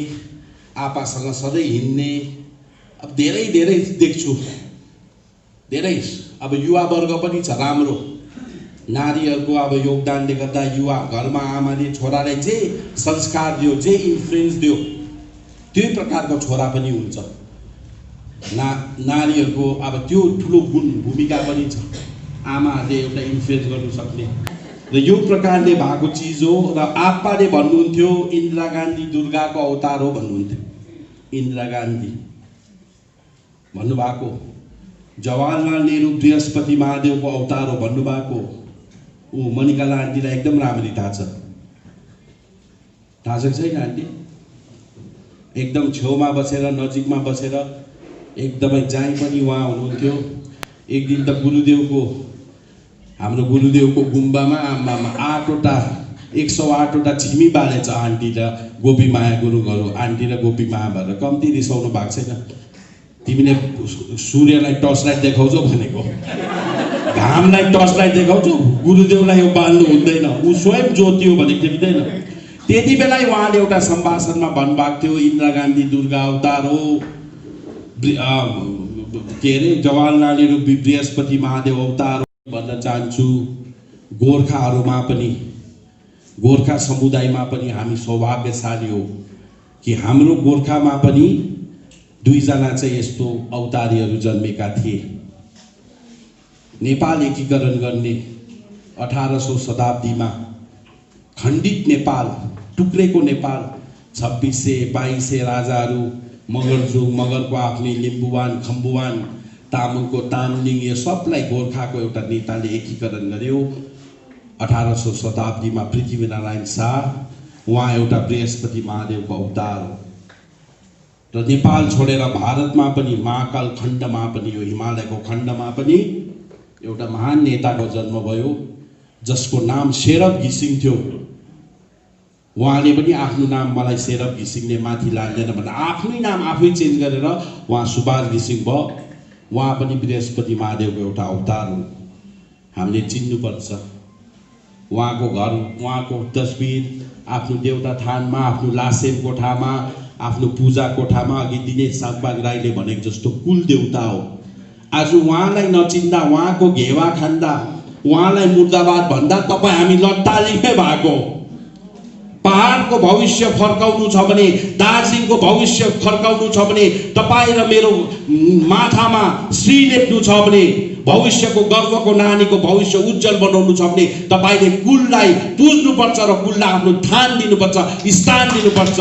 आपासँग सधैँ हिँड्ने अब धेरै धेरै देख्छु, धेरै। अब युवा वर्ग पनि छ राम्रो। नारीहरूको अब योगदानले गर्दा युवा घरमा आमाले छोरालाई जे संस्कार दियो, जे इन्फ्लुएन्स दियो, त्यही प्रकारको छोरा पनि हुन्छ। नारीहरूको अब त्यो ठुलो गुण भूमिका पनि छ, आमाहरूले एउटा इन्फ्लुएन्स गर्नु सक्ने। र यो प्रकारले भएको चिज हो। र आप्पाले भन्नुहुन्थ्यो इन्दिरा गान्धी दुर्गाको अवतार हो भन्नुहुन्थ्यो। इन्दिरा गान्धी भन्नुभएको, जवाहरलाल नेहरू बृहस्पति महादेवको अवतार हो भन्नुभएको। ऊ मणिकला आन्टीलाई एकदम राम्ररी थाहा छ। थाहा छ छैन आन्टी? एकदम छेउमा बसेर, नजिकमा बसेर एकदमै जहीँ पनि उहाँ हुनुहुन्थ्यो। एक दिन त हाम्रो गुरुदेवको गुम्बामा आमामा 108वटा छिमी बालेछ आन्टी र गोपीमाया गुरुङहरू। आन्टी र गोपीमाया भएर कम्ती रिसाउनु भएको छैन। तिमीले सूर्यलाई टर्च लाइट देखाउँछौ भनेको, घामलाई टर्च लाइट देखाउँछौ, गुरुदेवलाई यो बाल्नु हुँदैन, ऊ स्वयं ज्योति हो भनेको देख्दैन। त्यति बेला उहाँले एउटा सम्भाषणमा भन्नुभएको थियो इन्दिरा गान्धी दुर्गा अवतार हो, के अरे जवाहरलाल नेहरू बृहस्पति महादेव अवतार हो भन्न चाहन्छु। गोर्खाहरूमा पनि, गोर्खा समुदायमा पनि हामी सौभाग्यशाली हो कि हाम्रो गोर्खामा पनि 2 जना चाहिँ यस्तो अवतारीहरू जन्मेका थिए। नेपाल एकीकरण गर्ने 1800 शताब्दीमा खण्डित नेपाल, टुक्रेको नेपाल, 2600-2200 राजाहरू, मगरजुङ, मगरको आफ्नै लिम्बुवान, खम्बुवान, तामाङको तामलिङ, यो सबलाई गोर्खाको एउटा नेताले एकीकरण गर्यो 1800 शताब्दीमा। पृथ्वीनारायण शाह, उहाँ एउटा बृहस्पति महादेवको अवतार हो। र नेपाल छोडेर भारतमा पनि, महाकाल खण्डमा पनि, यो हिमालयको खण्डमा पनि एउटा महान नेताको जन्म भयो जसको नाम शेरब घिसिङ थियो। उहाँले पनि आफ्नो नाम मलाई शेरब घिसिङले माथि लाग्दैन भनेर आफ्नै नाम आफै चेन्ज गरेर उहाँ सुभाष घिसिङ भयो। उहाँ पनि बृहस्पति महादेवको एउटा अवतार हो। हामीले चिन्नुपर्छ उहाँको घर, उहाँको तस्बिर आफ्नो देउता थानमा, आफ्नो लासेम कोठामा, आफ्नो पूजा कोठामा। अघि दिनेश सागबाग राईले भनेको जस्तो कुल देउता हो। आज उहाँलाई नचिन्दा, उहाँको घेवा खान्दा, उहाँलाई मुर्दाबाद भन्दा तपाईँ हामी लट्टालिङै भएको। पहाडको भविष्य फर्काउनु छ भने, दार्जिलिङको भविष्य फर्काउनु छ भने, तपाईँ र मेरो माथामा श्री लेख्नु छ भने, भविष्यको गर्वको नानीको भविष्य उज्जवल बनाउनु छ भने तपाईले कुललाई पुज्नुपर्छ र कुललाई आफ्नो ठान दिनुपर्छ, स्थान दिनुपर्छ।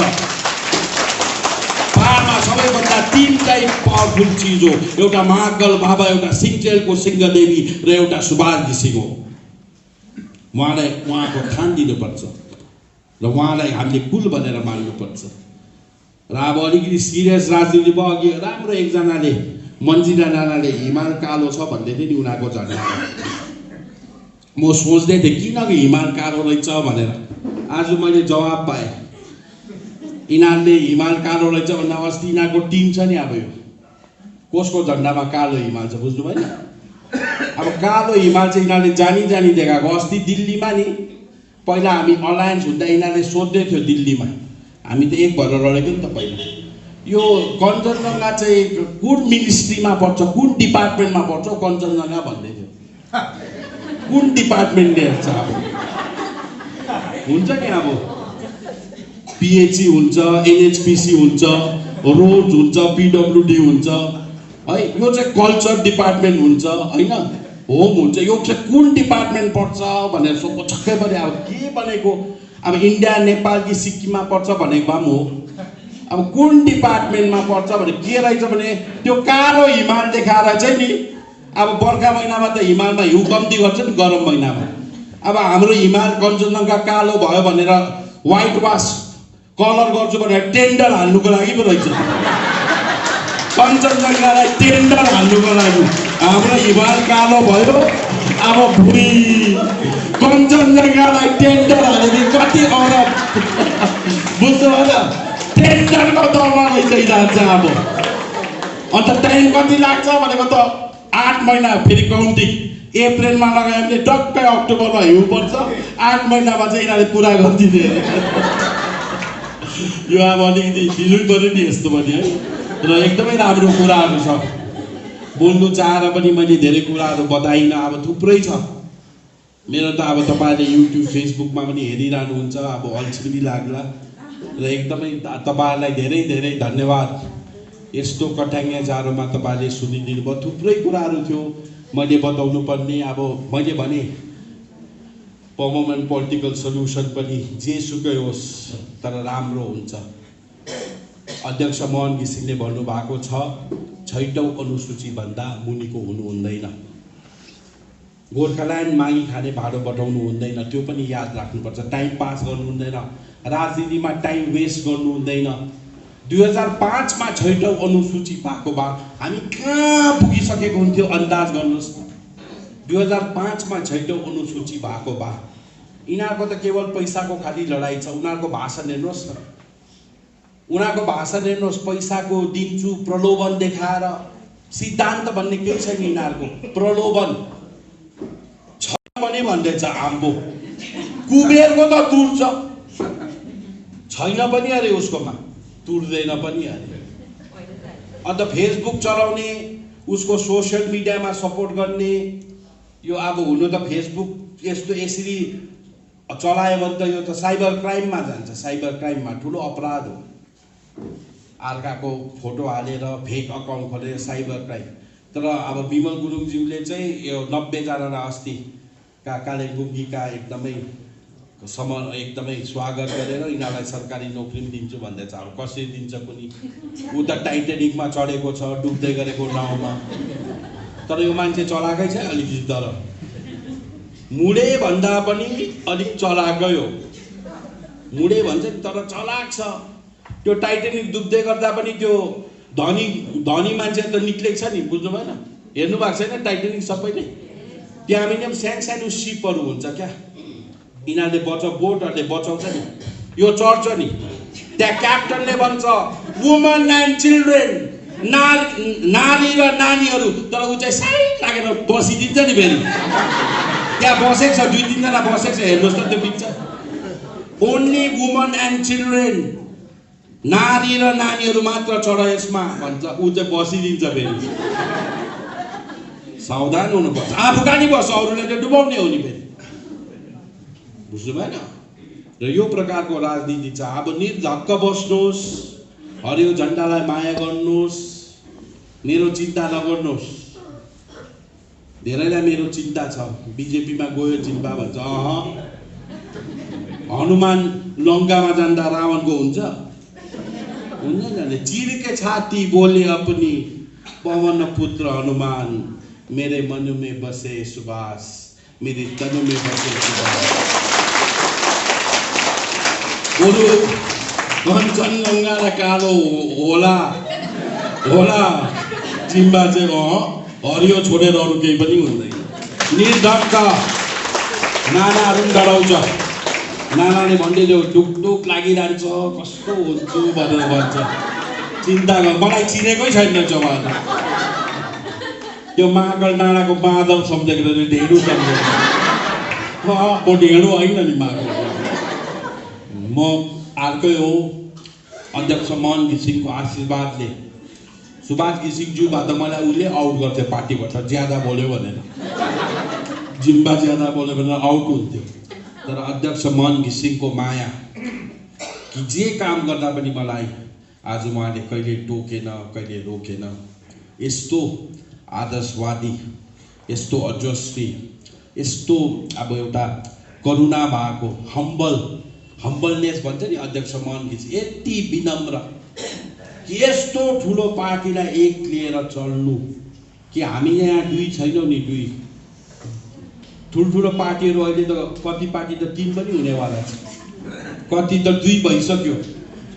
पहाडमा सबैभन्दा 3टै पावरफुल चिज हो, एउटा महाकाल बाबा, एउटा सिङचेलको सिंहदेवी र एउटा सुभाष घिसिङ हो। उहाँलाई उहाँको ठान दिनुपर्छ र उहाँलाई हामीले कुल भनेर मान्नुपर्छ। र अब अलिकति सिरियस राजनीति भयो। अघि राम्रो एकजनाले मन्जिरा नानाले हिमाल कालो छ भन्दै थियो नि उनीहरूको झन्डा। म सोच्दै थिएँ किन हिमाल कालो रहेछ भनेर। आज मैले जवाब पाएँ। यिनीहरूले हिमाल कालो रहेछ भन्दा अस्ति यिनीहरूको टिम छ नि, अब यो कसको झन्डामा कालो हिमाल छ बुझ्नु भएन। अब कालो हिमाल चाहिँ यिनीहरूले जानी जानी देखाएको। अस्ति दिल्लीमा नि पहिला हामी अलायन्स हुँदा यिनीहरूले सोध्दै थियो दिल्लीमा, हामी त एक भएर लडेको नि त पहिला, यो कञ्चनजङ्घा चाहिँ कुन मिनिस्ट्रीमा पर्छ, कुन डिपार्टमेन्टमा पर्छ कञ्चनजङ्घा भन्दै थियो। कुन डिपार्टमेन्टले हेर्छ अब? हुन्छ नि अब पिएचई हुन्छ, एनएचपिसी हुन्छ, रोड हुन्छ, पिडब्लुडी हुन्छ है, यो चाहिँ कल्चर डिपार्टमेन्ट हुन्छ होइन, होम हुन्छ, यो चाहिँ कुन डिपार्टमेन्ट पर्छ भनेर सोध्नु छक्कै पऱ्यो। अब के भनेको, अब इन्डिया नेपाल कि सिक्किममा पर्छ भनेको भए पनि हो, अब कुन डिपार्टमेन्टमा पर्छ भने के रहेछ भने त्यो कालो हिमाल देखाएर चाहिँ नि, अब बर्खा महिनामा त हिमालमा हिउँ कम्ती गर्छ नि गरम महिनामा, अब हाम्रो हिमाल कञ्चनजङ्घा कालो भयो भनेर व्हाइट वास कलर गर्छु भनेर टेन्डर हाल्नुको लागि पो रहेछ। कञ्चनजङ्घालाई टेन्डर हाल्नुको लागि हाम्रो हिमाल कालो भयो, अब भुइँ कञ्चनजङ्घालाई टेन्डर हालेदेखि कति अरब बुझ्नु भएन, टेन्डरको दरमा रहिजान्छ अब। अन्त टाइम कति लाग्छ भनेको त 8 महिना फेरि काउन्टिङ, अप्रिलमा लगायो भने टक्कै अक्टोबरमा हिउँ पर्छ, 8 महिनामा चाहिँ यिनीहरूले पुरा गरिदिने। यो अब अलिकति दिनु पऱ्यो नि यस्तो पनि है, र एकदमै राम्रो कुराहरू छ। बोल्नु चाहेर पनि मैले धेरै कुराहरू बताइनँ, अब थुप्रै छ मेरो त। अब तपाईँले युट्युब फेसबुकमा पनि हेरिरहनुहुन्छ, अब अल्छी पनि लाग्ला र एकदमै तपाईँहरूलाई धेरै धेरै धन्यवाद। यस्तो कठ्याङ्गे जाडोमा तपाईँले सुनिदिनु भयो। थुप्रै कुराहरू थियो मैले बताउनु पर्ने। अब मैले भने पर्मनेन्ट पोलिटिकल सल्युसन पनि जेसुकै होस् तर राम्रो हुन्छ। अध्यक्ष मोहन घिसिङले भन्नुभएको छ 6औं अनुसूचीभन्दा मुनिको हुनु हुँदैन, गोर्खाल्यान्ड मागी खाने भाडो बटाउनु हुँदैन, त्यो पनि याद राख्नुपर्छ। टाइम पास गर्नु हुँदैन, राजनीतिमा टाइम वेस्ट गर्नु हुँदैन। 2005 मा 6औं अनुसूची भएको भए हामी कहाँ पुगिसकेको हुन्थ्यो अन्दाज गर्नुहोस् न। 2005 मा 6औं अनुसूची भएको भए यिनीहरूको त केवल पैसाको खाली लडाइँ छ। उनीहरूको भाषण हेर्नुहोस् न, उनीहरूको भाषण हेर्नुहोस्, पैसाको दिन्छु प्रलोभन देखाएर, सिद्धान्त भन्ने केही छैन यिनीहरूको, प्रलोभन छ भने भन्दैछ आम्बो, कुबेरको त तुर्छ छैन पनि अरे उसकोमा, तुर्दैन पनि अरे। अन्त फेसबुक चलाउने, उसको सोसियल मिडियामा सपोर्ट गर्ने, यो अब हुनु त फेसबुक यस्तो यसरी चलायो भने त यो त साइबर क्राइममा जान्छ। साइबर क्राइममा ठुलो अपराध हो। अर्काको फोटो हालेर फेक अकाउन्ट खोलेर साइबर क्राइम। तर अब विमल गुरुङज्यूले चाहिँ यो 90 जनालाई अस्ति कालेबुङका एकदमै एकदमै स्वागत गरेर यिनीहरूलाई सरकारी नोकरी पनि दिन्छु भन्दैछ। अब कसरी दिन्छ कुनै, ऊ त टाइटेनिकमा चढेको छ डुब्दै गरेको नाउँमा, तर यो मान्छे चलाकै छ अलिकति, तर मुडे भन्दा पनि अलिक चलाकै हो। मुडे भन्छ नि तर चलाक छ। त्यो टाइटेनिक डुब्दै गर्दा पनि त्यो धनी मान्छे त निक्लेको छ नि, बुझ्नु भएन? हेर्नु भएको छैन टाइटेनिक सबैले? त्यहाँ पनि सानो सानो सिपहरू हुन्छ क्या, यिनीहरूले बोटहरूले बचाउँछ नि, यो चढ्छ नि, त्यहाँ क्याप्टनले भन्छ वुमन एन्ड चिल्ड्रेन, नारी र नानीहरू, तर ऊ चाहिँ साइड लागेर बसिदिन्छ नि फेरि। त्यहाँ बसेको छ 2-3 जना बसेको छ, हेर्नुहोस् त त्यो picture. Only woman and children, नारी र नानीहरू मात्र चढ यसमा भन्छ, ऊ चाहिँ बसिदिन्छ फेरि। सावधान हुनुपर्छ, आफू कहाँ नि बस्छ, अरूलाई चाहिँ डुबाउने हो नि फेरि, बुझ्नु भएन? र यो प्रकारको राजनीति छ। अब निर्धक्क बस्नुहोस्, हरियो झन्डालाई माया गर्नुहोस्, मेरो चिन्ता नगर्नुहोस्। धेरैलाई मेरो चिन्ता छ, बिजेपीमा गयो जिम्बा भन्छ, हनुमान लङ्कामा जाँदा रावणको हुन्छ हुँदैन। चिरके छाती बोले अपनी पवन पुत्र हनुमान, मेरे मन में बसे सुभाष, मेरे तन में बसे सुभाष। बोलू कञ्चनजङ्घा र कालो होला होला, जिम्बा चाहिँ हरियो छोडेर अरू केही पनि हुँदैन। निर्धक्क नानाहरू पनि डराउँछ। नानाले भन्दैथ्यो ढुकढुक लागिरहन्छ, कस्तो हुन्छु भनेर भन्छ। चिन्ता गर, मलाई चिनेकै छैन चौहान। त्यो महाकाल डाँडाको बाँदर सम्झेको ढेँडो सम्झेको म ढेँडो होइन नि महाकाल। म अर्कै हो। अध्यक्ष मोहन घिसिङको आशीर्वादले सुभाष घिसिङज्यूबाट मलाई उसले आउट गर्थ्यो पार्टीबाट, ज्यादा बोल्यो भनेर। जिम्बा ज्यादा बोल्यो भनेर आउट हुन्थ्यो। तर अध्यक्ष मोहन घिसिङको माया कि जे काम गर्दा पनि मलाई आज उहाँले कहिले टोकेन, कहिले रोकेन। यस्तो आदर्शवादी, यस्तो अजस्वी, यस्तो अब एउटा करुणा भएको हम्बलनेस भन्छ नि अध्यक्ष मोहन घिसिङ, यति विनम्र कि यस्तो ठुलो पार्टीलाई एक लिएर चल्नु। कि हामी यहाँ दुई छैनौँ नि, दुई ठुल्ठुलो पार्टीहरू अहिले त कति पार्टी त 3 पनि हुनेवाला छ, कति त 2 भइसक्यो।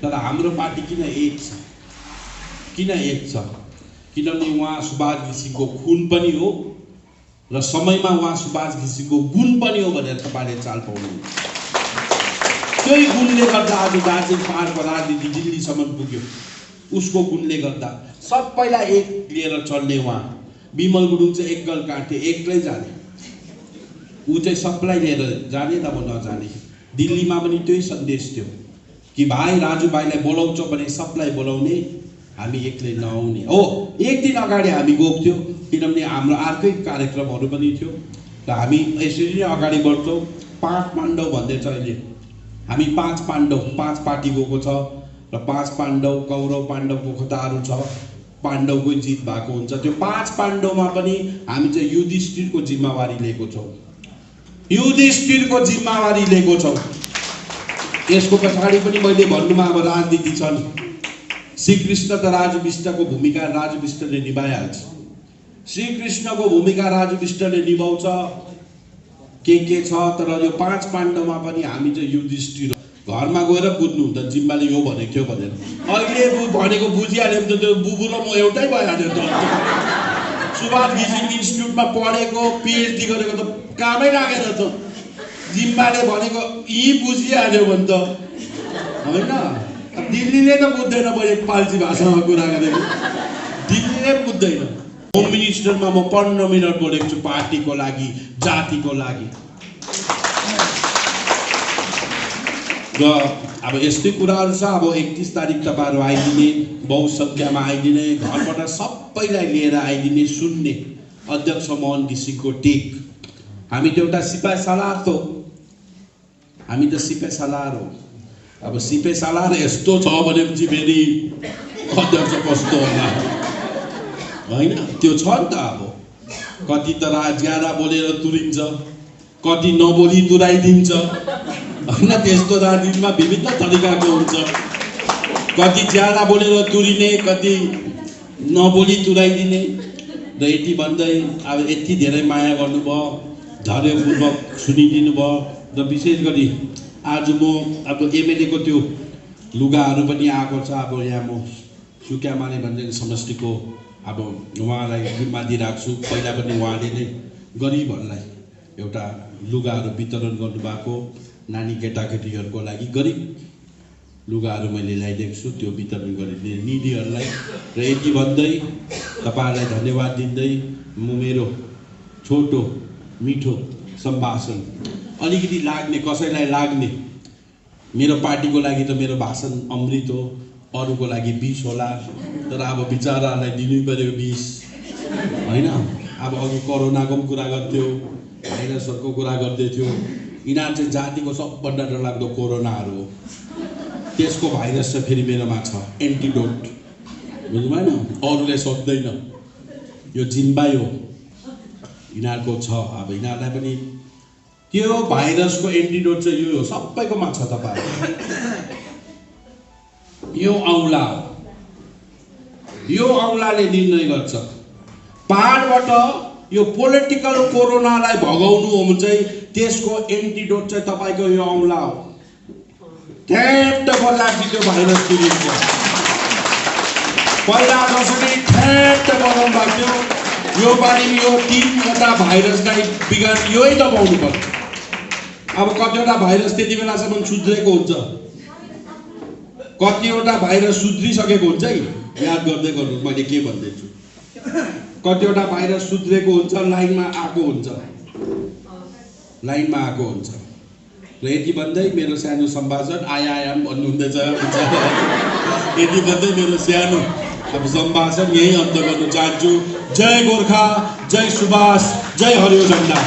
तर हाम्रो पार्टी किन एक छ? किन एक छ? किनभने उहाँ सुभाष घिसिङको खून पनि हो र समयमा उहाँ सुभाष घिसिङको गुण पनि हो भनेर तपाईँले चाल पाउनुहुन्छ। त्यही गुणले गर्दा आज दार्जिलिङ पहाडको राजनीति दिल्लीसम्म पुग्यो। उसको गुणले गर्दा सबैलाई एक लिएर चल्ने उहाँ। विमल गुरुङ चाहिँ एकल काटे, एक्लै जाने। ऊ चाहिँ सबलाई लिएर जाने, नभए नजाने। दिल्लीमा पनि त्यही सन्देश थियो कि भाइ राजुभाइलाई बोलाउँछौ भने सबलाई बोलाउने, हामी एक्लै नआउने। हो, एक दिन अगाडि हामी गएको थियौँ, किनभने हाम्रो अर्कै कार्यक्रमहरू पनि थियो र हामी यसरी नै अगाडि बढ्छौँ। 5 पाण्डव भन्दैछ अहिले। हामी 5 पाण्डव, 5 पार्टी गएको छ र 5 पाण्डव, कौरव पाण्डवको कथाहरू छ। पाण्डवको जित भएको हुन्छ। त्यो 5 पाण्डवमा पनि हामी चाहिँ युधिष्ठिरको जिम्मेवारी लिएको छौँ। युधिष्ठिरको जिम्मेवारी लिएको छौँ। यसको पछाडि पनि मैले भन्नुमा अब राजनीति छन्। श्रीकृष्ण त राजु विष्टको भूमिका राजु विष्टले निभाइहाल्छ। श्रीकृष्णको भूमिका राजु विष्टले निभाउँछ। के छ, तर यो 5 पाण्डवमा पनि हामी चाहिँ युधिष्ठिर। घरमा गएर बुझ्नु हुन्छ जिम्बाले यो भनेको थियो भनेर। अहिले भनेको बुझिहाल्यो भने त त्यो बुबु र म एउटै भइहाल्यो त। सुभाष घिसिङ इन्स्टिट्युटमा पढेको, पिएचडी गरेको त कामै लागेन त। जिम्बाले भनेको यी बुझिहाल्यो भने त होइन। दिल्लीले त बुझ्दैन, म नेपाली भाषामा कुरा गरेको। दिल्लीले बुझ्दैन। होम मिनिस्टरमा म 15 मिनट बोलेको छु पार्टीको लागि, जातिको लागि। र अब यस्तै कुराहरू छ। अब 31 तारिक तपाईँहरू आइदिने, बहुसङ्ख्यामा आइदिने, घरबाट सबैलाई लिएर आइदिने, सुन्ने अध्यक्ष मोहन घिसिङको टेक। हामी त एउटा सिपाही सालार त हो। हामी त सिपाही सालार हो। अब सिपाही सालार यस्तो छ भनेपछि फेरि अध्यक्ष कस्तो होला होइन? त्यो छ नि त। अब कति त ज्यादा बोलेर तुरिन्छ, कति नबोली तुराइदिन्छ होइन? त्यस्तो राजनीतिमा विभिन्न तरिकाको हुन्छ। कति ज्यादा बोलेर तुरिने, कति नबोली तुराइदिने। र यति भन्दै अब यति धेरै माया गर्नुभयो, धैर्यपूर्वक सुनिदिनु भयो। र विशेष गरी आज म अब एमएलएको त्यो लुगाहरू पनि आएको छ। अब यहाँ म सुक्यामाले भन्ने समष्टिको अब उहाँलाई जिम्मा दिइरहेको छु। पहिला पनि उहाँले नै गरिबहरूलाई एउटा लुगाहरू वितरण गर्नुभएको, नानी केटाकेटीहरूको लागि गरिब लुगाहरू मैले ल्याइदिएको छु, त्यो वितरण गरिदिने निडीहरूलाई। र यति भन्दै तपाईँहरूलाई धन्यवाद दिँदै म मेरो छोटो मिठो सम्भाषण अलिकति लाग्ने, कसैलाई लाग्ने, मेरो पार्टीको लागि त मेरो भाषण अमृत हो, अरूको लागि विष होला। तर अब विचाराहरूलाई दिनै पर्यो विष होइन? अब अघि कोरोनाको पनि कुरा गर्थ्यो, भाइरसहरूको कुरा गर्दै थियो। यिनीहरू चाहिँ जातिको सबभन्दा डरलाग्दो कोरोनाहरू हो। त्यसको भाइरस चाहिँ फेरि मेरोमा छ, एन्टिडोट। बुझ्नु भएन? अरूले सक्दैन, यो जिम्बाई हो, यिनीहरूको छ। अब यिनीहरूलाई पनि त्यो भाइरसको एन्टिडोट चाहिँ यो हो, सबैकोमा छ। तपाईँहरू यो औँला हो, यो औँलाले निर्णय गर्छ। पहाडबाट यो पोलिटिकल कोरोनालाई भगाउनु हो भने चाहिँ त्यसको एन्टिडोट चाहिँ तपाईँको यो औँला हो। ठ्याट्ट बजाएको त्यो भाइरस तुरिन्छ। पहिला जसरी ठ्याट्ट बनाउनु भएको थियो, यो पालि यो 3वटा भाइरसलाई बिगार यही दबाउनु पर्छ। अब कतिवटा भाइरस त्यति बेलासम्म सुध्रेको हुन्छ, कतिवटा भाइरस सुध्रिसकेको हुन्छ है। याद गर्दै गर्नुहोस् मैले के भन्दैछु। कतिवटा भाइरस सुध्रेको हुन्छ, लाइनमा आएको हुन्छ, लाइनमा आएको हुन्छ। र यति भन्दै मेरो सानो सम्भाषण आयाम भन्नुहुँदैछ, यति भन्दै मेरो सानो अब सम्भाषण यही अन्त गर्न चाहन्छु। जय गोर्खा, जय सुभाष, जय हरियो झन्डा।